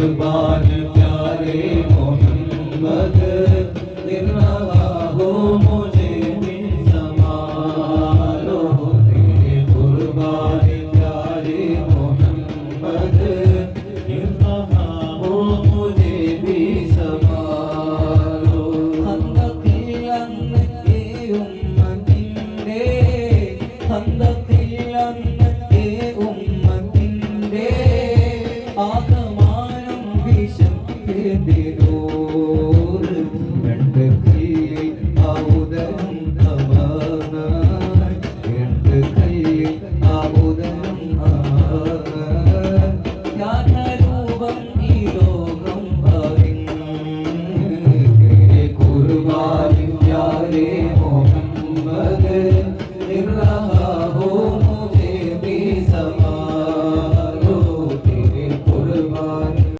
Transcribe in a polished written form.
कुर्बान प्यारे मोहम्मद दिन रहा हो मुझे भी संभालो तेरे कुर्बान प्यारे मोहम्मद दिन रहा हो मुझे भी संभालो ആകമാനം വിശപ്പിനോർ രണ്ട് കൈയിൽ ആവുദരം അവനായി രണ്ട് കൈയിൽ ആവുദരം ജ്ഞാനരൂപം ഈ ലോകം